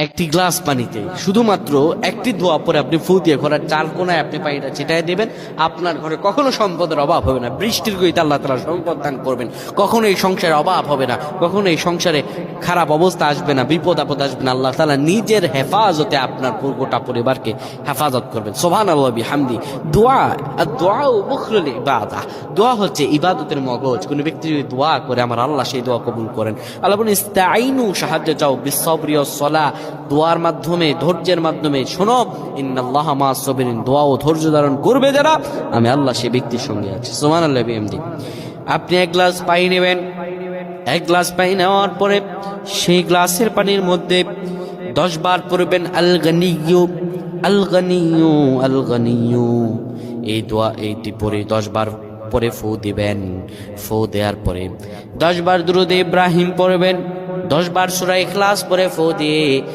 একটি গ্লাস পানিতে শুধুমাত্র একটি দোয়া পরে আপনি ফু দিয়ে ঘরের চার কোনায় আপনি পানিটা ছিটাই দেবেন, আপনার ঘরে কখনো সম্পদের অভাব হবে না। বৃষ্টির গতিতে আল্লাহ তাআলা সম্পদ দান করবেন। কখনো এই সংসারে অভাব হবে না, কখনো এই সংসারে খারাপ অবস্থা আসবে না, বিপদ আপদ আসবে না। আল্লাহ তাআলা নিজের হেফাজতে আপনার গোটা পরিবারকে হেফাজত করবেন। সুবহানাল্লাহ বিহামদি। দোয়া আর দোয়া ও মুখরুল ইবাদা, দোয়া হচ্ছে ইবাদতের মগজ। কোনো ব্যক্তি যদি দোয়া করে আমার আল্লাহ সেই দোয়া কবুল করেন। আল্লাহ বলেন ইস্তাঈনু, সাহায্য চাও, বিসসবরি ওয়াস সালাহ, দোয়ার মাধ্যমে, ধৈর্যের মাধ্যমে। শোনো, ইন্নাল্লাহা মা'আস সাবিরিন, দোয়া ও ধৈর্য ধারণ করবে যারা, আমি আল্লাহ সেই ব্যক্তির সঙ্গে আছি। সুবহানাল্লাহ বিহামদি। আপনি এক গ্লাস পানি নেবেন, এক গ্লাস পানি নেওয়ার পরে সেই গ্লাসের পানির মধ্যে 10 বার পড়বেন আল গনিয়্যু আল গনিয়্যু আল গনিয়্যু। এই দোয়া এইটি পরে 10 বার পরে ফু দিবেন। ফু দেওয়ার পরে 10 বার দুরূদ ইব্রাহিম পড়বেন, 10 বার সূরা ইখলাস পরে ফু দিয়ে